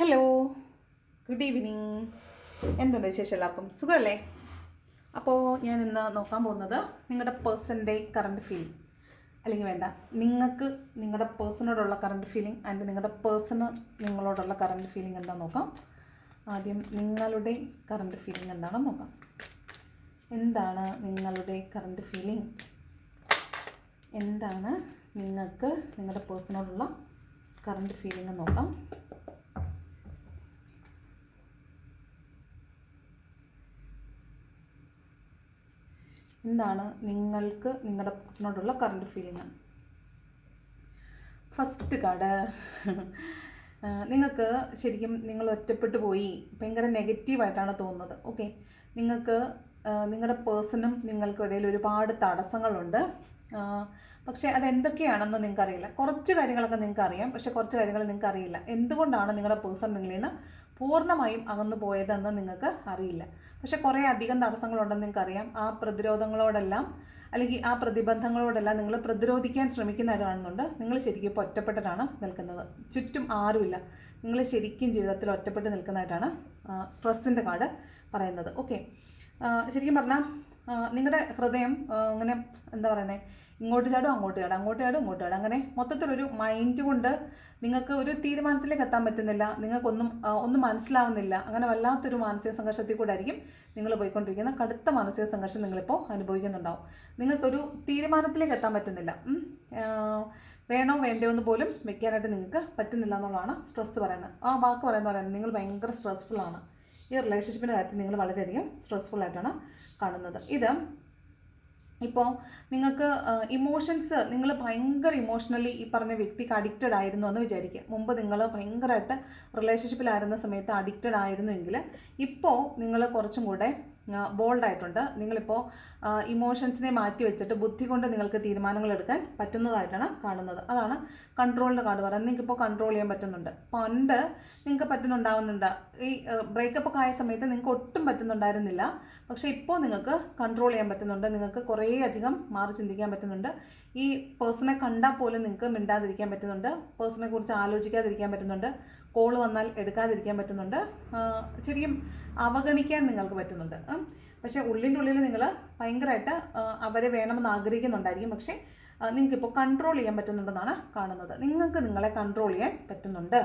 Hello, good evening. എന്തുണ്ട് വിശേഷം? എല്ലാവർക്കും സുഖമല്ലേ? അപ്പോൾ ഞാൻ ഇന്ന് നോക്കാൻ പോകുന്നത് നിങ്ങളുടെ പേഴ്സൻ്റെ കറണ്ട് ഫീലിംഗ്, അല്ലെങ്കിൽ വേണ്ട, നിങ്ങൾക്ക് നിങ്ങളുടെ പേഴ്സണോടുള്ള കറണ്ട് ഫീലിംഗ് ആൻഡ് നിങ്ങളുടെ പേഴ്സണ് നിങ്ങളോടുള്ള കറണ്ട് ഫീലിംഗ് എന്താണെന്ന് നോക്കാം. ആദ്യം നിങ്ങളുടെ കറണ്ട് ഫീലിംഗ് എന്താണെന്ന് നോക്കാം. എന്താണ് നിങ്ങളുടെ കറണ്ട് ഫീലിംഗ്? എന്താണ് നിങ്ങൾക്ക് നിങ്ങളുടെ പേഴ്സണോടുള്ള കറണ്ട് ഫീലിംഗ് നോക്കാം. എന്താണ് നിങ്ങൾക്ക് നിങ്ങളുടെ പേഴ്സണോടുള്ള കറണ്ട് ഫീലിംഗ്? ഫസ്റ്റ് കാർഡ്, നിങ്ങൾക്ക് ശരിക്കും നിങ്ങൾ ഒറ്റപ്പെട്ടു പോയി, ഭയങ്കര നെഗറ്റീവായിട്ടാണ് തോന്നുന്നത്. ഓക്കെ, നിങ്ങൾക്ക് നിങ്ങളുടെ പേഴ്സണും നിങ്ങൾക്കിടയിൽ ഒരുപാട് തടസ്സങ്ങളുണ്ട്. പക്ഷേ അതെന്തൊക്കെയാണെന്ന് നിങ്ങൾക്കറിയില്ല. കുറച്ച് കാര്യങ്ങളൊക്കെ നിങ്ങൾക്ക് അറിയാം, പക്ഷേ കുറച്ച് കാര്യങ്ങൾ നിങ്ങൾക്ക് അറിയില്ല. എന്തുകൊണ്ടാണ് നിങ്ങളുടെ പേഴ്സൺ നിങ്ങളിൽ നിന്ന് പൂർണ്ണമായും അകന്നു പോയതെന്ന് നിങ്ങൾക്ക് അറിയില്ല. പക്ഷേ കുറേ അധികം തടസ്സങ്ങളുണ്ടെന്ന് നിങ്ങൾക്കറിയാം. ആ പ്രതിരോധങ്ങളോടെല്ലാം, അല്ലെങ്കിൽ ആ പ്രതിബന്ധങ്ങളോടെല്ലാം നിങ്ങൾ പ്രതിരോധിക്കാൻ ശ്രമിക്കുന്നതായിട്ട് കാണുന്നുണ്ട്. നിങ്ങൾ ശരിക്കും ഇപ്പോൾ ഒറ്റപ്പെട്ടിട്ടാണ് നിൽക്കുന്നത്. ചുറ്റും ആരുമില്ല. നിങ്ങൾ ശരിക്കും ജീവിതത്തിൽ ഒറ്റപ്പെട്ട് നിൽക്കുന്നതായിട്ടാണ് സ്ട്രെസ്സിൻ്റെ കാർഡ് പറയുന്നത്. ഓക്കെ, ശരിക്കും പറഞ്ഞാൽ നിങ്ങളുടെ ഹൃദയം അങ്ങനെ എന്താ പറയുന്നത്, ഇങ്ങോട്ട് ചാടും അങ്ങോട്ട് ചാടും, അങ്ങോട്ട് ചാടും ഇങ്ങോട്ട് ചാടും, അങ്ങനെ മൊത്തത്തിലൊരു മൈൻഡ് കൊണ്ട് നിങ്ങൾക്ക് ഒരു തീരുമാനത്തിലേക്ക് എത്താൻ പറ്റുന്നില്ല. ഒന്നും മനസ്സിലാവുന്നില്ല. അങ്ങനെ വല്ലാത്തൊരു മാനസിക സംഘർഷത്തിൽ കൂടെ ആയിരിക്കും നിങ്ങൾ പോയിക്കൊണ്ടിരിക്കുന്ന. കടുത്ത മാനസിക സംഘർഷം നിങ്ങളിപ്പോൾ അനുഭവിക്കുന്നുണ്ടാവും. നിങ്ങൾക്കൊരു തീരുമാനത്തിലേക്ക് എത്താൻ പറ്റുന്നില്ല. വേണോ വേണ്ടയോ എന്ന് പോലും വെക്കാനായിട്ട് നിങ്ങൾക്ക് പറ്റുന്നില്ല എന്നുള്ളതാണ് സ്ട്രെസ് പറയുന്നത്. ആ വാക്ക് പറയുന്നത് നിങ്ങൾ ഭയങ്കര സ്ട്രെസ്ഫുള്ളാണ്. ഈ റിലേഷൻഷിപ്പിൻ്റെ കാര്യത്തിൽ നിങ്ങൾ വളരെയധികം സ്ട്രെസ്ഫുള്ളായിട്ടാണ് കാണുന്നത്. ഇത് ഇപ്പോൾ നിങ്ങൾക്ക് ഇമോഷൻസ്, നിങ്ങൾ ഭയങ്കര ഇമോഷണലി ഈ പറഞ്ഞ വ്യക്തിക്ക് അഡിക്റ്റഡ് ആയിരുന്നു എന്ന് വിചാരിക്കുക. മുമ്പ് നിങ്ങൾ ഭയങ്കരമായിട്ട് റിലേഷൻഷിപ്പിലായിരുന്ന സമയത്ത് അഡിക്റ്റഡ് ആയിരുന്നുവെങ്കിൽ ഇപ്പോൾ നിങ്ങൾ കുറച്ചും കൂടെ ബോൾഡായിട്ടുണ്ട്. നിങ്ങളിപ്പോൾ ഇമോഷൻസിനെ മാറ്റി വെച്ചിട്ട് ബുദ്ധി കൊണ്ട് നിങ്ങൾക്ക് തീരുമാനങ്ങൾ എടുക്കാൻ പറ്റുന്നതായിട്ടാണ് കാണുന്നത്. അതാണ് കൺട്രോളിൻ്റെ കാർഡ് പറയുന്നത്. നിങ്ങൾക്കിപ്പോൾ കൺട്രോൾ ചെയ്യാൻ പറ്റുന്നുണ്ട്. പണ്ട് നിങ്ങൾക്ക് പറ്റുന്നുണ്ടാവുന്നുണ്ട്. ഈ ബ്രേക്കപ്പ് ഒക്കെ ആയ സമയത്ത് നിങ്ങൾക്ക് ഒട്ടും പറ്റുന്നുണ്ടായിരുന്നില്ല. പക്ഷേ ഇപ്പോൾ നിങ്ങൾക്ക് കൺട്രോൾ ചെയ്യാൻ പറ്റുന്നുണ്ട്. നിങ്ങൾക്ക് കുറേ അധികം മാറി ചിന്തിക്കാൻ പറ്റുന്നുണ്ട്. ഈ പേഴ്സണെ കണ്ടാൽ പോലും നിങ്ങൾക്ക് മിണ്ടാതിരിക്കാൻ പറ്റുന്നുണ്ട്. പേഴ്സണെ കുറിച്ച് ആലോചിക്കാതിരിക്കാൻ പറ്റുന്നുണ്ട്. കോൾ വന്നാൽ എടുക്കാതിരിക്കാൻ പറ്റുന്നുണ്ട്. ശരിക്കും അവഗണിക്കാൻ നിങ്ങൾക്ക് പറ്റുന്നുണ്ട്. പക്ഷേ ഉള്ളിൻ്റെ ഉള്ളിൽ നിങ്ങൾ ഭയങ്കരമായിട്ട് അവരെ വേണമെന്ന് ആഗ്രഹിക്കുന്നുണ്ടായിരിക്കും. പക്ഷേ നിങ്ങൾക്കിപ്പോൾ കൺട്രോൾ ചെയ്യാൻ പറ്റുന്നുണ്ടെന്നാണ് കാണുന്നത്. നിങ്ങൾക്ക് നിങ്ങളെ കൺട്രോൾ ചെയ്യാൻ പറ്റുന്നുണ്ട്.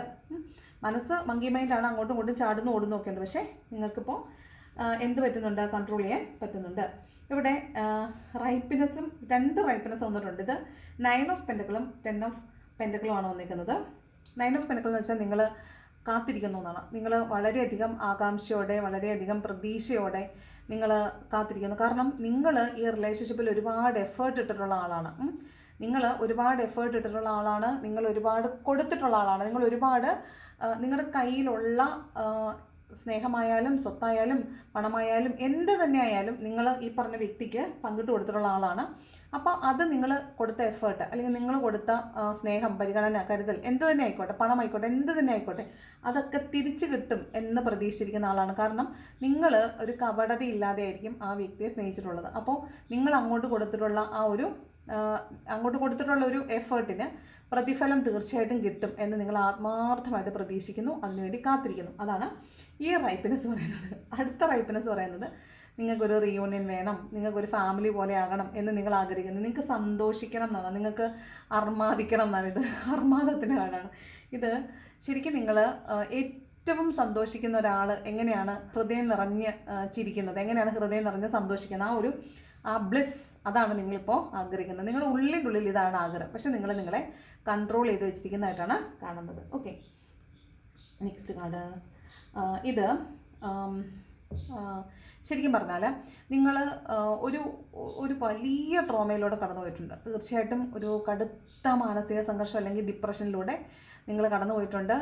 മനസ്സ് മങ്കി മൈൻഡാണ്, അങ്ങോട്ടും ഇങ്ങോട്ടും ചാടുന്നു ഓടുന്നു ഒക്കെ ഉണ്ട്. പക്ഷേ നിങ്ങൾക്കിപ്പോൾ എന്ത് പറ്റുന്നുണ്ട്? കൺട്രോൾ ചെയ്യാൻ പറ്റുന്നുണ്ട്. ഇവിടെ റൈപ്പിനെസ്സും, 2 റൈപ്പിനെസ് വന്നിട്ടുണ്ട്. ഇത് 9 ഓഫ് പെൻറ്റക്കിളും 10 ഓഫ് പെൻറ്റക്കിളും ആണ് വന്നിരിക്കുന്നത്. 9 ഓഫ് പെൻറ്റക്കിൾ എന്ന് വെച്ചാൽ നിങ്ങൾ കാത്തിരിക്കുന്നു എന്നാണ്. നിങ്ങൾ വളരെയധികം ആകാംക്ഷയോടെ, വളരെയധികം പ്രതീക്ഷയോടെ നിങ്ങൾ കാത്തിരിക്കുന്നു. കാരണം നിങ്ങൾ ഈ റിലേഷൻഷിപ്പിൽ ഒരുപാട് എഫേർട്ട് ഇട്ടിട്ടുള്ള ആളാണ്. നിങ്ങൾ ഒരുപാട് എഫേർട്ട് ഇട്ടിട്ടുള്ള ആളാണ്. നിങ്ങൾ ഒരുപാട് കൊടുത്തിട്ടുള്ള ആളാണ്. നിങ്ങൾ ഒരുപാട് നിങ്ങളുടെ കയ്യിലുള്ള സ്നേഹമായാലും സ്വത്തായാലും പണമായാലും എന്ത് തന്നെ ആയാലും നിങ്ങൾ ഈ പറഞ്ഞ വ്യക്തിക്ക് പങ്കിട്ട് കൊടുത്തിട്ടുള്ള ആളാണ്. അപ്പോൾ അത് നിങ്ങൾ കൊടുത്ത എഫേർട്ട്, അല്ലെങ്കിൽ നിങ്ങൾ കൊടുത്ത സ്നേഹം, പരിഗണന, കരുതൽ എന്ത് തന്നെ ആയിക്കോട്ടെ, പണമായിക്കോട്ടെ, എന്ത് തന്നെ ആയിക്കോട്ടെ, അതൊക്കെ തിരിച്ചു കിട്ടും എന്ന് പ്രതീക്ഷിച്ചിരിക്കുന്ന ആളാണ്. കാരണം നിങ്ങൾ ഒരു കപടത ഇല്ലാതെ ആയിരിക്കും ആ വ്യക്തിയെ സ്നേഹിച്ചിട്ടുള്ളത്. അപ്പോൾ നിങ്ങൾ അങ്ങോട്ട് കൊടുത്തിട്ടുള്ള ഒരു എഫേർട്ടിന് പ്രതിഫലം തീർച്ചയായിട്ടും കിട്ടും എന്ന് നിങ്ങൾ ആത്മാർത്ഥമായിട്ട് പ്രതീക്ഷിക്കുന്നു. അതിനുവേണ്ടി കാത്തിരിക്കുന്നു. അതാണ് ഈ റൈപ്പിനെസ് പറയുന്നത്. അടുത്ത റൈപ്പിനെസ് പറയുന്നത് നിങ്ങൾക്കൊരു റീയൂണിയൻ വേണം, നിങ്ങൾക്കൊരു ഫാമിലി പോലെ ആകണം എന്ന് നിങ്ങൾ ആഗ്രഹിക്കുന്നു. നിങ്ങൾക്ക് സന്തോഷിക്കണം എന്നാണ്, നിങ്ങൾക്ക് അർമാദിക്കണം എന്നാണ്. ഇത് അർമാദത്തിൻ്റെ കാർഡാണ്. ഇത് ശരിക്കും നിങ്ങൾ ഏറ്റവും സന്തോഷിക്കുന്ന ഒരാൾ എങ്ങനെയാണ് ഹൃദയം നിറഞ്ഞ് ചിരിക്കുന്നത്, എങ്ങനെയാണ് ഹൃദയം നിറഞ്ഞ് സന്തോഷിക്കുന്നത്, ആ ബ്ലിസ്, അതാണ് നിങ്ങളിപ്പോൾ ആഗ്രഹിക്കുന്നത്. നിങ്ങളുടെ ഉള്ളിനുള്ളിൽ ഇതാണ് ആഗ്രഹം. പക്ഷെ നിങ്ങൾ നിങ്ങളെ കൺട്രോൾ ചെയ്ത് വെച്ചിരിക്കുന്നതായിട്ടാണ് കാണുന്നത്. Okay, next card. ഇത് ശരിക്കും പറഞ്ഞാൽ നിങ്ങൾ ഒരു വലിയ ട്രോമയിലൂടെ കടന്നു പോയിട്ടുണ്ട്. തീർച്ചയായിട്ടും ഒരു കടുത്ത മാനസിക സംഘർഷം അല്ലെങ്കിൽ ഡിപ്രഷനിലൂടെ നിങ്ങൾ കടന്നു പോയിട്ടുണ്ട്.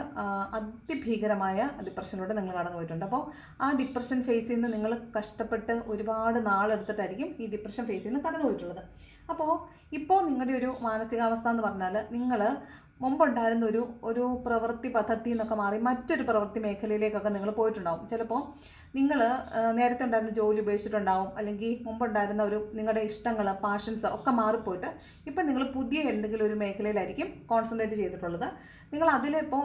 അതിഭീകരമായ ഡിപ്രഷനിലൂടെ നിങ്ങൾ കടന്നു പോയിട്ടുണ്ട്. അപ്പോൾ ആ ഡിപ്രഷൻ ഫേസിൽ നിന്ന് നിങ്ങൾ കഷ്ടപ്പെട്ട് ഒരുപാട് നാളെടുത്തിട്ടായിരിക്കും ഈ ഡിപ്രഷൻ ഫേസിൽ നിന്ന് കടന്നു പോയിട്ടുള്ളത്. അപ്പോൾ ഇപ്പോൾ നിങ്ങളുടെ ഒരു മാനസികാവസ്ഥ എന്ന് പറഞ്ഞാൽ നിങ്ങൾ മുമ്പുണ്ടായിരുന്ന ഒരു പ്രവൃത്തി പദ്ധതി എന്നൊക്കെ മാറി മറ്റൊരു പ്രവൃത്തി മേഖലയിലേക്കൊക്കെ നിങ്ങൾ പോയിട്ടുണ്ടാവും. ചിലപ്പോൾ നിങ്ങൾ നേരത്തെ ഉണ്ടായിരുന്ന ജോലി ഉപേക്ഷിച്ചിട്ടുണ്ടാവും, അല്ലെങ്കിൽ മുമ്പുണ്ടായിരുന്ന നിങ്ങളുടെ ഇഷ്ടങ്ങൾ, പാഷൻസ് ഒക്കെ മാറിപ്പോയിട്ട് ഇപ്പം നിങ്ങൾ പുതിയ എന്തെങ്കിലും ഒരു മേഖലയിലായിരിക്കും കോൺസെൻട്രേറ്റ് ചെയ്തിട്ടുള്ളത്. നിങ്ങൾ അതിലിപ്പോൾ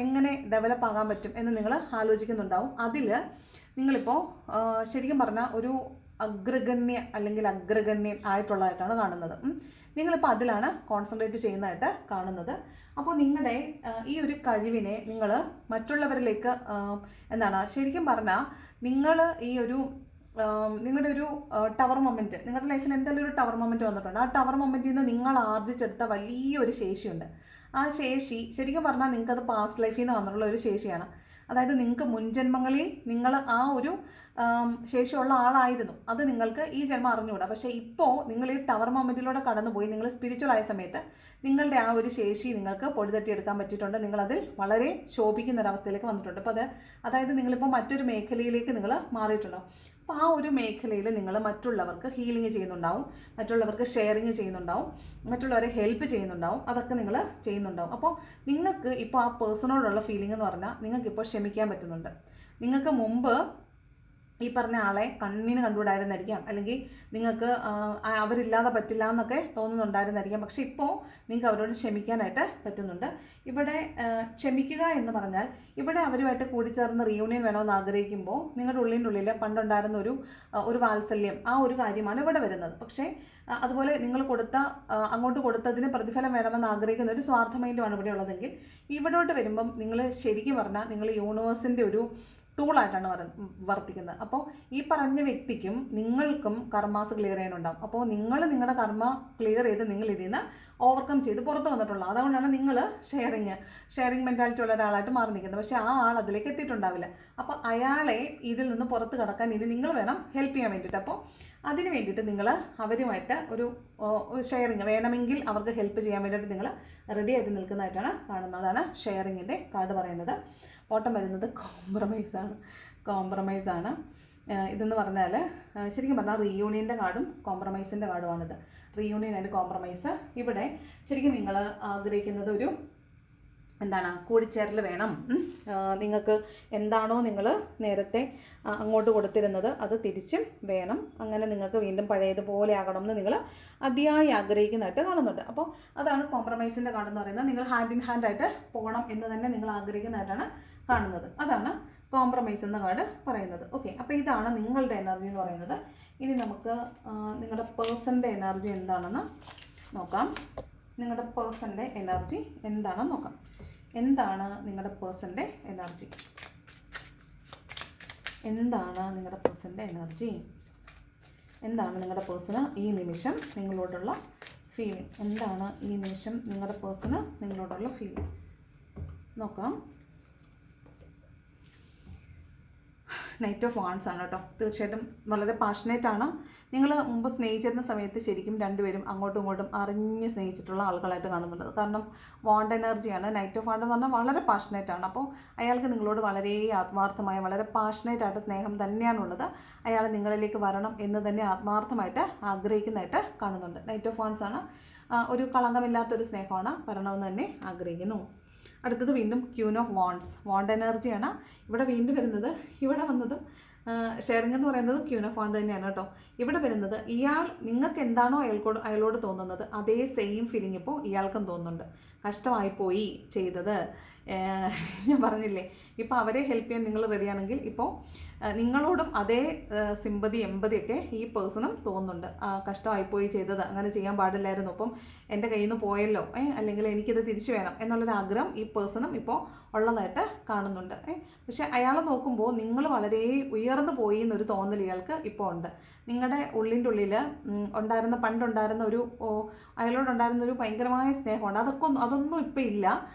എങ്ങനെ ഡെവലപ്പ് ആകാൻ പറ്റും എന്ന് നിങ്ങൾ ആലോചിക്കുന്നുണ്ടാവും. അതിൽ നിങ്ങളിപ്പോൾ ശരിക്കും പറഞ്ഞാൽ ഒരു അഗ്രഗണ്യ അല്ലെങ്കിൽ അഗ്രഗണ്യൻ ആയിട്ടുള്ളതായിട്ടാണ് കാണുന്നത്. നിങ്ങളിപ്പോൾ അതിലാണ് കോൺസെൻട്രേറ്റ് ചെയ്യുന്നതായിട്ട് കാണുന്നത്. അപ്പോൾ നിങ്ങളുടെ ഈ ഒരു കഴിവിനെ നിങ്ങൾ മറ്റുള്ളവരിലേക്ക് ശരിക്കും പറഞ്ഞാൽ നിങ്ങൾ ഈ നിങ്ങളുടെ ഒരു ടവർ മൊമെൻറ്റ്, നിങ്ങളുടെ ലൈഫിൽ എന്തെങ്കിലും ഒരു ടവർ മൊമെൻറ്റ് വന്നിട്ടുണ്ട്. ആ ടവർ മൊമെൻറ്റിൽ നിന്ന് നിങ്ങൾ ആർജിച്ചെടുത്ത വലിയൊരു ശേഷിയുണ്ട്. ആ ശേഷി ശരിക്കും പറഞ്ഞാൽ നിങ്ങൾക്കത് പാസ്റ്റ് ലൈഫിൽ നിന്ന് വന്നിട്ടുള്ള ഒരു ശേഷിയാണ്. അതായത് നിങ്ങൾക്ക് മുൻജന്മങ്ങളിൽ നിങ്ങൾ ആ ഒരു ശേഷിയുള്ള ആളായിരുന്നു. അത് നിങ്ങൾക്ക് ഈ ജന്മം അറിഞ്ഞുകൂടാ. പക്ഷേ ഇപ്പോൾ നിങ്ങൾ ഈ ടവർ മൊമെൻറ്റിലൂടെ കടന്നുപോയി നിങ്ങൾ സ്പിരിച്വൽ ആയ സമയത്ത് നിങ്ങളുടെ ആ ഒരു ശേഷി നിങ്ങൾക്ക് പൊടിതട്ടിയെടുക്കാൻ പറ്റിയിട്ടുണ്ട്. നിങ്ങളതിൽ വളരെ ശോഭിക്കുന്ന ഒരവസ്ഥയിലേക്ക് വന്നിട്ടുണ്ട്. അപ്പോൾ അതായത് നിങ്ങളിപ്പോൾ മറ്റൊരു മേഖലയിലേക്ക് നിങ്ങൾ മാറിയിട്ടുണ്ടാവും. അപ്പോൾ ആ ഒരു മേഖലയിൽ നിങ്ങൾ മറ്റുള്ളവർക്ക് ഹീലിംഗ് ചെയ്യുന്നുണ്ടാവും, മറ്റുള്ളവർക്ക് ഷെയറിങ് ചെയ്യുന്നുണ്ടാവും, മറ്റുള്ളവരെ ഹെൽപ്പ് ചെയ്യുന്നുണ്ടാവും. അതൊക്കെ നിങ്ങൾ ചെയ്യുന്നുണ്ടാവും. അപ്പോൾ നിങ്ങൾക്ക് ഇപ്പോൾ ആ പേഴ്സണോടുള്ള ഫീലിംഗ് എന്ന് പറഞ്ഞാൽ നിങ്ങൾക്കിപ്പോൾ ക്ഷമിക്കാൻ പറ്റുന്നുണ്ട്. നിങ്ങൾക്ക് മുമ്പ് ഈ പറഞ്ഞ ആളെ കണ്ണിന് കണ്ടുകൂടായിരുന്നായിരിക്കാം, അല്ലെങ്കിൽ നിങ്ങൾക്ക് അവരില്ലാതെ പറ്റില്ല എന്നൊക്കെ തോന്നുന്നുണ്ടായിരുന്നായിരിക്കാം. പക്ഷേ ഇപ്പോൾ നിങ്ങൾക്ക് അവരോട് ക്ഷമിക്കാനായിട്ട് പറ്റുന്നുണ്ട്. ഇവിടെ ക്ഷമിക്കുക എന്ന് പറഞ്ഞാൽ ഇവിടെ അവരുമായിട്ട് കൂടിച്ചേർന്ന് റീയൂണിയൻ വേണമെന്ന് ആഗ്രഹിക്കുമ്പോൾ നിങ്ങളുടെ ഉള്ളിൻ്റെ ഉള്ളിൽ പണ്ടുണ്ടായിരുന്ന ഒരു വാത്സല്യം, ആ ഒരു കാര്യമാണ് ഇവിടെ വരുന്നത്. പക്ഷേ അതുപോലെ നിങ്ങൾ അങ്ങോട്ട് കൊടുത്തതിന് പ്രതിഫലം വേണമെന്ന് ആഗ്രഹിക്കുന്ന ഒരു സ്വാർത്ഥ മൈൻഡുമാണ് ഇവിടെ ഉള്ളതെങ്കിൽ ഇവിടോട്ട് വരുമ്പം നിങ്ങൾ ശരിക്കും പറഞ്ഞാൽ നിങ്ങൾ യൂണിവേഴ്സിൻ്റെ ഒരു ടൂളായിട്ടാണ് വർത്തിക്കുന്നത്. അപ്പോൾ ഈ പറഞ്ഞ വ്യക്തിക്കും നിങ്ങൾക്കും കർമാസ് ക്ലിയർ ചെയ്യാനുണ്ടാവും. അപ്പോൾ നിങ്ങൾ നിങ്ങളുടെ കർമ്മ ക്ലിയർ ചെയ്ത് നിങ്ങൾ ഇതിൽ നിന്ന് ഓവർകം ചെയ്ത് പുറത്ത് വന്നിട്ടുള്ളത്. അതുകൊണ്ടാണ് നിങ്ങൾ ഷെയറിങ് മെൻറ്റാലിറ്റി ഉള്ള ഒരാളായിട്ട് മാറി നിൽക്കുന്നത്. പക്ഷേ ആ ആൾ അതിലേക്ക് എത്തിയിട്ടുണ്ടാവില്ല. അപ്പോൾ അയാളെ ഇതിൽ നിന്ന് പുറത്ത് കടക്കാൻ ഇനി നിങ്ങൾ വേണം ഹെൽപ്പ് ചെയ്യാൻ വേണ്ടിയിട്ട്. അപ്പോൾ അതിന് വേണ്ടിയിട്ട് നിങ്ങൾ അവരുമായിട്ട് ഒരു ഷെയറിങ് വേണമെങ്കിൽ അവർക്ക് ഹെൽപ്പ് ചെയ്യാൻ വേണ്ടിയിട്ട് നിങ്ങൾ റെഡി ആയിട്ട് നിൽക്കുന്നതായിട്ടാണ് കാണുന്നത്. അതാണ് ഷെയറിങ്ങിൻ്റെ കാർഡ് പറയുന്നത്. ഓട്ടം വരുന്നത് കോംപ്രമൈസാണ്. ഇതെന്ന് പറഞ്ഞാൽ ശരിക്കും പറഞ്ഞാൽ റീയൂണിയൻ്റെ കാർഡും കോംപ്രമൈസിൻ്റെ കാർഡുമാണിത്. Reunion and compromise. ഇവിടെ ശരിക്കും നിങ്ങൾ ആഗ്രഹിക്കുന്നത് കൂടിച്ചേരൽ വേണം. നിങ്ങൾക്ക് എന്താണോ നിങ്ങൾ നേരത്തെ അങ്ങോട്ട് കൊടുത്തിരുന്നത് അത് തിരിച്ചും വേണം. അങ്ങനെ നിങ്ങൾക്ക് വീണ്ടും പഴയതുപോലെ ആകണം എന്ന് നിങ്ങൾ അതിയായി ആഗ്രഹിക്കുന്നതായിട്ട് കാണുന്നുണ്ട്. അപ്പോൾ അതാണ് കോംപ്രമൈസിൻ്റെ കാർഡ് എന്ന് പറയുന്നത്. നിങ്ങൾ ഹാൻഡ് ഇൻ ഹാൻഡ് ആയിട്ട് പോകണം എന്ന് തന്നെ നിങ്ങൾ ആഗ്രഹിക്കുന്നതായിട്ടാണ് കാണുന്നത്. അതാണ് കോംപ്രമൈസ് എന്ന കാർഡ് പറയുന്നത്. ഓക്കെ, അപ്പോൾ ഇതാണ് നിങ്ങളുടെ എനർജി എന്ന് പറയുന്നത്. ഇനി നമുക്ക് നിങ്ങളുടെ പേഴ്സൻ്റെ എനർജി എന്താണെന്ന് നോക്കാം. നിങ്ങളുടെ പേഴ്സൻ്റെ എനർജി എന്താണെന്ന് നോക്കാം. എന്താണ് നിങ്ങളുടെ പേഴ്സൻ്റെ എനർജി? എന്താണ് നിങ്ങളുടെ പേഴ്സൻ്റെ എനർജി? എന്താണ് നിങ്ങളുടെ പേഴ്സണ് ഈ നിമിഷം നിങ്ങളോടുള്ള ഫീലിംഗ്? എന്താണ് ഈ നിമിഷം നിങ്ങളുടെ പേഴ്സണ് നിങ്ങളോടുള്ള ഫീലിംഗ്? നോക്കാം. നൈറ്റ് ഓഫ് വാൺസ് ആണ് കേട്ടോ. തീർച്ചയായിട്ടും വളരെ പാഷനേറ്റ് ആണ്. നിങ്ങൾ മുമ്പ് സ്നേഹിച്ചിരുന്ന സമയത്ത് ശരിക്കും രണ്ടുപേരും അങ്ങോട്ടും ഇങ്ങോട്ടും അറിഞ്ഞ് സ്നേഹിച്ചിട്ടുള്ള ആളുകളായിട്ട് കാണുന്നുണ്ട്. കാരണം വാണ്ട് എനർജിയാണ്. നൈറ്റ് ഓഫ് വാണ്ട് എന്ന് പറഞ്ഞാൽ വളരെ പാഷനേറ്റ് ആണ്. അപ്പോൾ അയാൾക്ക് നിങ്ങളോട് വളരെ ആത്മാർത്ഥമായ വളരെ പാഷനേറ്റ് ആയിട്ട് സ്നേഹം തന്നെയാണുള്ളത്. അയാൾ നിങ്ങളിലേക്ക് വരണം എന്ന് തന്നെ ആത്മാർത്ഥമായിട്ട് ആഗ്രഹിക്കുന്നതായിട്ട് കാണുന്നുണ്ട്. നൈറ്റ് ഓഫ് വാൺസ് ആണ്. ഒരു കളങ്കമില്ലാത്തൊരു സ്നേഹമാണ്, വരണമെന്ന് തന്നെ ആഗ്രഹിക്കുന്നു. അടുത്തത് വീണ്ടും ക്യൂൻ ഓഫ് വാണ്ട്സ്, വാണ്ട് എനർജിയാണ്. ഇവിടെ വീണ്ടും വരുന്നത്, ഇവിടെ വന്നതും ഷെയറിംഗ് എന്ന് പറയുന്നത് ക്യൂൻ ഓഫ് വാണ്ട് തന്നെയാണ് കേട്ടോ. ഇവിടെ വരുന്നത് നിങ്ങൾക്ക് എന്താണോ അയാളോട് തോന്നുന്നത് അതേ സെയിം ഫീലിംഗ് ഇപ്പോൾ ഇയാൾക്കും തോന്നുന്നുണ്ട്. കഷ്ടമായിപ്പോയി ചെയ്തത്, ഞാൻ പറഞ്ഞില്ലേ, ഇപ്പോൾ അവരെ ഹെൽപ്പ് ചെയ്യാൻ നിങ്ങൾ റെഡിയാണെങ്കിൽ ഇപ്പോൾ നിങ്ങളോടും അതേ സിമ്പതി എമ്പതിയൊക്കെ ഈ പേഴ്സണും തോന്നുന്നുണ്ട്. കഷ്ടമായിപ്പോയി ചെയ്തത്, അങ്ങനെ ചെയ്യാൻ പാടില്ലായിരുന്നു, അപ്പം എൻ്റെ കയ്യിൽ നിന്ന് പോയല്ലോ, അല്ലെങ്കിൽ എനിക്കിത് തിരിച്ചു വേണം എന്നുള്ളൊരാഗ്രഹം ഈ പേഴ്സണും ഇപ്പോൾ ഉള്ളതായിട്ട് കാണുന്നുണ്ട്. പക്ഷേ അയാളെ നോക്കുമ്പോൾ നിങ്ങൾ വളരെ ഉയർന്നു പോയി എന്നൊരു തോന്നൽ ഇയാൾക്ക് ഇപ്പോൾ ഉണ്ട്. നിങ്ങളുടെ ഉള്ളിൻ്റെ ഉള്ളിൽ പണ്ടുണ്ടായിരുന്ന അയാളോടുണ്ടായിരുന്നൊരു ഭയങ്കരമായ സ്നേഹമുണ്ട്. അതൊന്നും ഇപ്പോൾ ഇല്ല.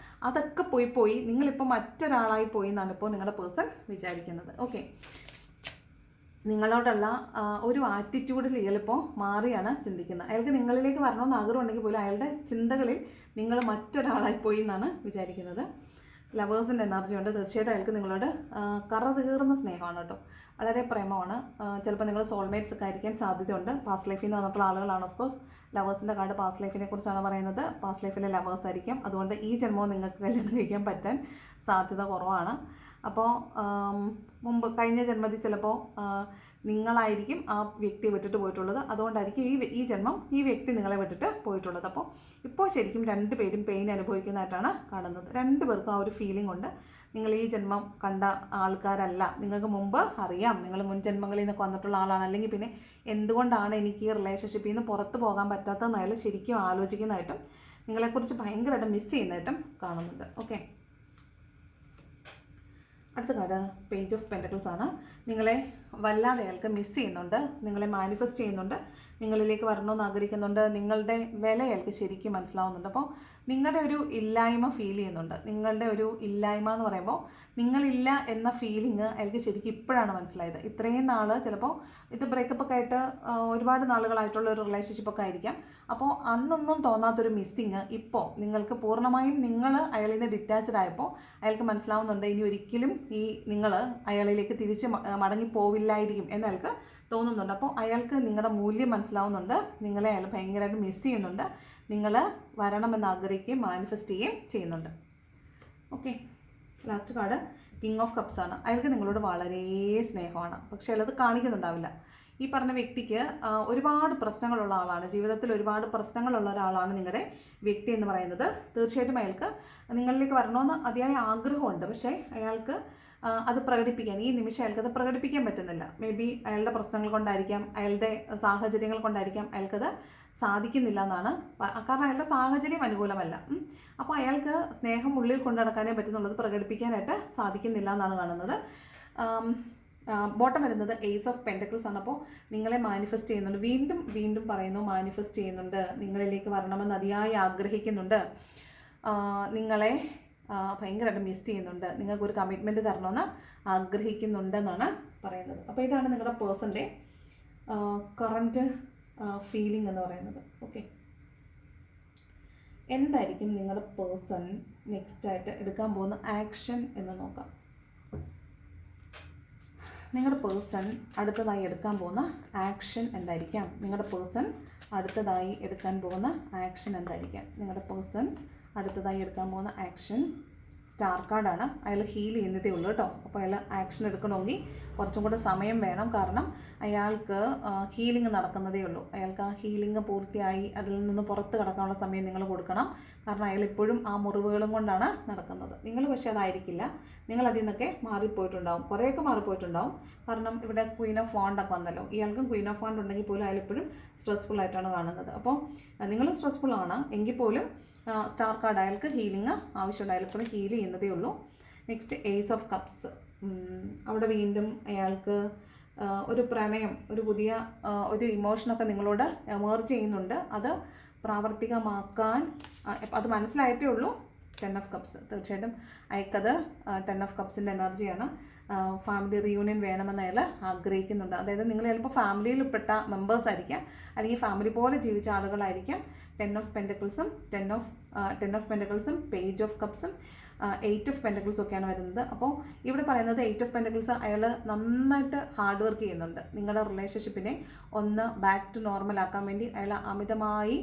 അതൊക്കെ പോയി നിങ്ങളിപ്പോൾ മറ്റൊരാളായി പോയി എന്നാണ് ഇപ്പോൾ നിങ്ങളുടെ പേഴ്സൺ വിചാരിക്കുന്നത്. ഓക്കെ, നിങ്ങളോടുള്ള ഒരു ആറ്റിറ്റ്യൂഡിൽ ഇയാളിപ്പോൾ മാറിയാണ് ചിന്തിക്കുന്നത്. അയാൾക്ക് നിങ്ങളിലേക്ക് വരണമെന്ന് ആഗ്രഹം ഉണ്ടെങ്കിൽ പോലും അയാളുടെ ചിന്തകളിൽ നിങ്ങൾ മറ്റൊരാളായി പോയി എന്നാണ് വിചാരിക്കുന്നത്. ലവേഴ്സിൻ്റെ എനർജി ഉണ്ട്. തീർച്ചയായിട്ടും അയാൾക്ക് നിങ്ങളോട് കറ തീർന്ന സ്നേഹമാണ് കേട്ടോ, വളരെ പ്രേമമാണ്. ചിലപ്പോൾ നിങ്ങൾ സോൾമേറ്റ്സ് ഒക്കെ ആയിരിക്കാൻ സാധ്യതയുണ്ട്. പാസ്റ്റ് ലൈഫിൽ നിന്ന് വന്നിട്ടുള്ള ആളുകളാണ്. ഓഫ് കോഴ്സ് ലവേഴ്സിൻ്റെ കാർഡ് പാസ്റ്റ് ലൈഫിനെ കുറിച്ചാണ് പറയുന്നത്. പാസ്റ്റ് ലൈഫിലെ ലവേഴ്സ് ആയിരിക്കും. അതുകൊണ്ട് ഈ ജന്മവും നിങ്ങൾക്ക് കല്യാണം കഴിക്കാൻ പറ്റാൻ സാധ്യത കുറവാണ്. അപ്പോൾ മുമ്പ് കഴിഞ്ഞ ജന്മത്തിൽ ചിലപ്പോൾ നിങ്ങളായിരിക്കും ആ വ്യക്തിയെ വിട്ടിട്ട് പോയിട്ടുള്ളത്. അതുകൊണ്ടായിരിക്കും ഈ ജന്മം ഈ വ്യക്തി നിങ്ങളെ വിട്ടിട്ട് പോയിട്ടുള്ളത്. അപ്പോൾ ഇപ്പോൾ ശരിക്കും രണ്ടുപേരും പെയിൻ അനുഭവിക്കുന്നതായിട്ടാണ് കാണുന്നത്. രണ്ടുപേർക്കും ആ ഒരു ഫീലിംഗ് ഉണ്ട്. നിങ്ങൾ ഈ ജന്മം കണ്ട ആൾക്കാരല്ല, നിങ്ങൾക്ക് മുമ്പ് അറിയാം, നിങ്ങൾ മുൻ ജന്മങ്ങളിൽ നിന്നൊക്കെ വന്നിട്ടുള്ള ആളാണ്. അല്ലെങ്കിൽ പിന്നെ എന്തുകൊണ്ടാണ് എനിക്ക് ഈ റിലേഷൻഷിപ്പിൽ നിന്ന് പുറത്ത് പോകാൻ പറ്റാത്തതെന്നായാലും ശരിക്കും ആലോചിക്കുന്നതായിട്ടും നിങ്ങളെക്കുറിച്ച് ഭയങ്കരമായിട്ട് മിസ് ചെയ്യുന്നതായിട്ടും കാണുന്നുണ്ട്. ഓക്കെ, അടുത്ത കാർഡ് പേജ് ഓഫ് പെൻറ്റക്കിൾസ് ആണ്. നിങ്ങളെ വല്ലാതെ അയാൾക്ക് മിസ് ചെയ്യുന്നുണ്ട്, നിങ്ങളെ മാനിഫെസ്റ്റ് ചെയ്യുന്നുണ്ട്, നിങ്ങളിലേക്ക് വരണമെന്ന് ആഗ്രഹിക്കുന്നുണ്ട്. നിങ്ങളുടെ വില അയാൾക്ക് ശരിക്കും മനസ്സിലാവുന്നുണ്ട്. അപ്പോൾ നിങ്ങളുടെ ഒരു ഇല്ലായ്മ ഫീൽ ചെയ്യുന്നുണ്ട്. നിങ്ങളുടെ ഒരു ഇല്ലായ്മ എന്ന് പറയുമ്പോൾ നിങ്ങളില്ല എന്ന ഫീലിംഗ് അയാൾക്ക് ശരിക്കും ഇപ്പോഴാണ് മനസ്സിലായത്. ഇത്രയും നാൾ ചിലപ്പോൾ ഇത് ബ്രേക്കപ്പൊക്കെ ആയിട്ട് ഒരുപാട് നാളുകളായിട്ടുള്ള ഒരു റിലേഷൻഷിപ്പൊക്കെ ആയിരിക്കാം. അപ്പോൾ അന്നൊന്നും തോന്നാത്തൊരു മിസ്സിങ് ഇപ്പോൾ നിങ്ങൾക്ക് പൂർണ്ണമായും നിങ്ങൾ അയാളിൽ നിന്ന് ഡിറ്റാച്ച്ഡ് ആയപ്പോൾ അയാൾക്ക് മനസ്സിലാവുന്നുണ്ട്. ഇനി ഒരിക്കലും നിങ്ങൾ അയാളിലേക്ക് തിരിച്ച് മടങ്ങിപ്പോവില്ലായിരിക്കും എന്ന് അയാൾക്ക് തോന്നുന്നുണ്ട്. അപ്പോൾ അയാൾക്ക് നിങ്ങളുടെ മൂല്യം മനസ്സിലാവുന്നുണ്ട്. നിങ്ങളെ അയാൾ ഭയങ്കരമായിട്ട് മിസ് ചെയ്യുന്നുണ്ട്. നിങ്ങൾ വരണമെന്ന് ആഗ്രഹിക്കുകയും മാനിഫെസ്റ്റ് ചെയ്യുകയും ചെയ്യുന്നുണ്ട്. Okay, last card king of cups ആണ്. അയാൾക്ക് നിങ്ങളോട് വളരെ സ്നേഹമാണ്, പക്ഷേ അയാളത് കാണിക്കുന്നുണ്ടാവില്ല. ഈ പറഞ്ഞ വ്യക്തിക്ക് ഒരുപാട് പ്രശ്നങ്ങളുള്ള ആളാണ്, ജീവിതത്തിൽ ഒരുപാട് പ്രശ്നങ്ങളുള്ള ഒരാളാണ് നിങ്ങളുടെ വ്യക്തി എന്ന് പറയുന്നത്. തീർച്ചയായിട്ടും അയാൾക്ക് നിങ്ങളിലേക്ക് വരണമെന്ന് അതിയായ ആഗ്രഹമുണ്ട്. പക്ഷേ അയാൾക്ക് അത് പ്രകടിപ്പിക്കാൻ ഈ നിമിഷം അയാൾക്കത് പ്രകടിപ്പിക്കാൻ പറ്റുന്നില്ല. മേ ബി അയാളുടെ പ്രശ്നങ്ങൾ കൊണ്ടായിരിക്കാം, അയാളുടെ സാഹചര്യങ്ങൾ കൊണ്ടായിരിക്കാം അയാൾക്കത് സാധിക്കുന്നില്ല എന്നാണ്. കാരണം അയാളുടെ സാഹചര്യം അനുകൂലമല്ല. അപ്പോൾ അയാൾക്ക് സ്നേഹം ഉള്ളിൽ കൊണ്ടു നടക്കാനേ പറ്റുന്നുള്ളത് പ്രകടിപ്പിക്കാനായിട്ട് സാധിക്കുന്നില്ല എന്നാണ് കാണുന്നത്. ബോട്ടം വരുന്നത് ഏസ് ഓഫ് പെൻറ്റക്കിൾസ് ആണ്. അപ്പോൾ നിങ്ങളെ മാനിഫെസ്റ്റ് ചെയ്യുന്നുണ്ട്, വീണ്ടും വീണ്ടും പറയുന്നു, മാനിഫെസ്റ്റ് ചെയ്യുന്നുണ്ട്, നിങ്ങളിലേക്ക് വരണമെന്ന് അതിയായി ആഗ്രഹിക്കുന്നുണ്ട്, നിങ്ങളെ ഭയങ്കരമായിട്ട് മിസ് ചെയ്യുന്നുണ്ട്, നിങ്ങൾക്കൊരു കമ്മിറ്റ്മെൻറ്റ് തരണമെന്ന് ആഗ്രഹിക്കുന്നുണ്ടെന്നാണ് പറയുന്നത്. അപ്പോൾ ഇതാണ് നിങ്ങളുടെ പേഴ്സൻ്റെ കറൻറ്റ് ഫീലിംഗ് എന്ന് പറയുന്നത്. ഓക്കെ, എന്തായിരിക്കും നിങ്ങളുടെ പേഴ്സൺ നെക്സ്റ്റായിട്ട് എടുക്കാൻ പോകുന്ന ആക്ഷൻ എന്ന് നോക്കാം. നിങ്ങളുടെ പേഴ്സൺ അടുത്തതായി എടുക്കാൻ പോകുന്ന ആക്ഷൻ എന്തായിരിക്കാം? നിങ്ങളുടെ പേഴ്സൺ അടുത്തതായി എടുക്കാൻ പോകുന്ന ആക്ഷൻ എന്തായിരിക്കാം? നിങ്ങളുടെ പേഴ്സൺ അടുത്തതായി എടുക്കാൻ പോകുന്ന ആക്ഷൻ സ്റ്റാർ കാർഡാണ്. അയാൾ ഹീൽ ചെയ്യുന്നതേ ഉള്ളൂ കേട്ടോ. അപ്പോൾ അയാൾ ആക്ഷൻ എടുക്കണമെങ്കിൽ കുറച്ചും കൂടെ സമയം വേണം. കാരണം അയാൾക്ക് ഹീലിംഗ് നടക്കുന്നതേ ഉള്ളൂ. അയാൾക്ക് ആ ഹീലിംഗ് പൂർത്തിയായി അതിൽ നിന്ന് പുറത്ത് കടക്കാനുള്ള സമയം നിങ്ങൾ കൊടുക്കണം. കാരണം അയാൾ ഇപ്പോഴും ആ മുറിവുകളും കൊണ്ടാണ് നടക്കുന്നത്. നിങ്ങൾ പക്ഷേ അതായിരിക്കില്ല, നിങ്ങൾ അതിൽ നിന്നൊക്കെ മാറിപ്പോയിട്ടുണ്ടാവും, കുറേയൊക്കെ മാറിപ്പോയിട്ടുണ്ടാവും. കാരണം ഇവിടെ ക്വീൻ ഓഫ് വാണ്ടൊക്കെ വന്നല്ലോ. ഇയാൾക്കും ക്വീൻ ഓഫ് വാണ്ട് ഉണ്ടെങ്കിൽ പോലും അയാൾ ഇപ്പോഴും സ്ട്രെസ്ഫുൾ ആയിട്ടാണ് കാണുന്നത്. അപ്പോൾ നിങ്ങൾ സ്ട്രെസ്ഫുൾ ആണ് എങ്കിൽ പോലും സ്റ്റാർ കാർഡ് അയാൾക്ക് ഹീലിംഗ് ആവശ്യമുണ്ട്. അയാളിപ്പോഴും ഹീൽ ചെയ്യുന്നതേ ഉള്ളൂ. Next ace of cups. അവിടെ വീണ്ടും അയാൾക്ക് ഒരു പ്രണയം, ഒരു പുതിയ ഒരു ഇമോഷനൊക്കെ നിങ്ങളോട് എമേർജ് ചെയ്യുന്നുണ്ട്. അത് പ്രാവർത്തികമാക്കാൻ അത് മനസ്സിലായിട്ടേ ഉള്ളൂ. 10 ഓഫ് കപ്സ്. തീർച്ചയായിട്ടും അയാൾക്കത് 10 ഓഫ് കപ്സിൻ്റെ എനർജിയാണ്. ഫാമിലി റിയൂണിയൻ വേണമെന്ന് അയാൾ ആഗ്രഹിക്കുന്നുണ്ട്. അതായത് നിങ്ങൾ ചിലപ്പോൾ ഫാമിലിയിൽപ്പെട്ട മെമ്പേഴ്സ് ആയിരിക്കാം, അല്ലെങ്കിൽ ഫാമിലി പോലെ ജീവിച്ച ആളുകളായിരിക്കാം. 10 ഓഫ് പെൻറ്റക്കിൾസും 10 ഓഫ് പെൻറ്റക്കിൾസും പേജ് ഓഫ് കപ്സും 8 ഓഫ് പെൻറ്റക്കിൾസും ഒക്കെയാണ് വരുന്നത്. അപ്പോൾ ഇവിടെ പറയുന്നത് 8 ഓഫ് പെൻറ്റക്കിൾസ് അയാൾ നന്നായിട്ട് ഹാർഡ് വർക്ക് ചെയ്യുന്നുണ്ട്. നിങ്ങളുടെ റിലേഷൻഷിപ്പിനെ ഒന്ന് ബാക്ക് ടു നോർമൽ ആക്കാൻ വേണ്ടി അയാൾ അമിതമായി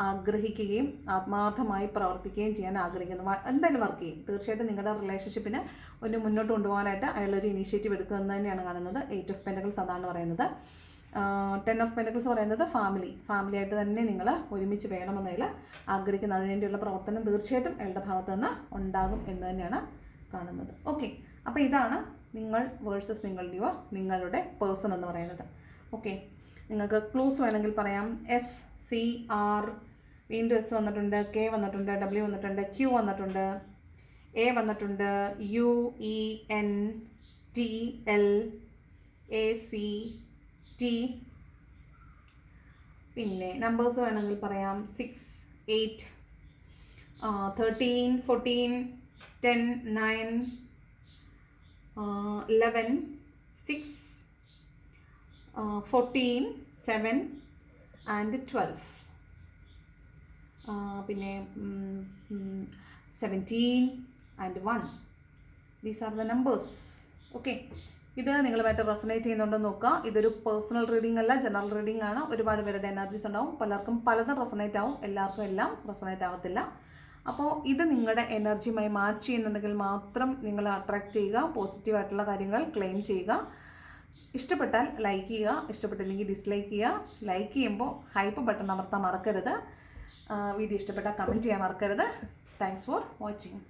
ആഗ്രഹിക്കുകയും ആത്മാർത്ഥമായി പ്രവർത്തിക്കുകയും ചെയ്യാൻ ആഗ്രഹിക്കുന്നു. എന്തായാലും വർക്ക് ചെയ്യും. തീർച്ചയായിട്ടും നിങ്ങളുടെ റിലേഷൻഷിപ്പിന് ഒന്ന് മുന്നോട്ട് കൊണ്ടുപോകാനായിട്ട് അയാളൊരു ഇനീഷ്യേറ്റീവ് എടുക്കുമെന്ന് തന്നെയാണ് കാണുന്നത്. 8 ഓഫ് പെൻറ്റക്കിൾസ് അതാണ് പറയുന്നത്. 10 ഓഫ് പെൻറ്റക്കിൾസ് പറയുന്നത് ഫാമിലിയായിട്ട് തന്നെ നിങ്ങൾ ഒരുമിച്ച് വേണമെന്നതിൽ ആഗ്രഹിക്കുന്ന അതിനുവേണ്ടിയുള്ള പ്രവർത്തനം തീർച്ചയായിട്ടും അയാളുടെ ഭാഗത്ത് നിന്ന് ഉണ്ടാകും എന്ന് തന്നെയാണ് കാണുന്നത്. ഓക്കെ, അപ്പോൾ ഇതാണ് നിങ്ങൾ വേഴ്സസ് നിങ്ങളുടെ പേഴ്സൺ എന്ന് പറയുന്നത്. ഓക്കെ, നിങ്ങൾക്ക് ക്ലൂസ് വേണമെങ്കിൽ പറയാം. SCR, വീണ്ടും S വന്നിട്ടുണ്ട്, K വന്നിട്ടുണ്ട്, W വന്നിട്ടുണ്ട്, Q വന്നിട്ടുണ്ട്, A വന്നിട്ടുണ്ട്, UENTL ACT. പിന്നെ നമ്പേഴ്സ് വേണമെങ്കിൽ പറയാം. 6, 8, 13, 14, 10, 9, 11, 6, 14, 7 and 12. പിന്നെ 17 and 1. These are the numbers. Okay, ഇത് നിങ്ങളുമായിട്ട് റെസൊനേറ്റ് ചെയ്യുന്നുണ്ടെന്ന് നോക്കുക. ഇതൊരു പേഴ്സണൽ റീഡിംഗ് അല്ല, ജനറൽ റീഡിംഗ് ആണ്. ഒരുപാട് പേരുടെ എനർജീസ് ഉണ്ടാവും. പലർക്കും പലതും റെസൊനേറ്റ് ആവും, എല്ലാവർക്കും എല്ലാം റെസൊനേറ്റ് ആവത്തില്ല. അപ്പോൾ ഇത് നിങ്ങളുടെ എനർജിയുമായി മാച്ച് ചെയ്യുന്നുണ്ടെങ്കിൽ മാത്രം നിങ്ങൾ അട്രാക്റ്റ് ചെയ്യുക, പോസിറ്റീവായിട്ടുള്ള കാര്യങ്ങൾ ക്ലെയിം ചെയ്യുക. ഇഷ്ടപ്പെട്ടാൽ ലൈക്ക് ചെയ്യുക, ഇഷ്ടപ്പെട്ടില്ലെങ്കിൽ ഡിസ്ലൈക്ക് ചെയ്യുക. ലൈക്ക് ചെയ്യുമ്പോൾ ഹൈപ്പ് ബട്ടൺ അമർത്താൻ മറക്കരുത്. വീഡിയോ ഇഷ്ടപ്പെട്ടാൽ കമൻറ്റ് ചെയ്യാൻ മറക്കരുത്. Thanks for watching.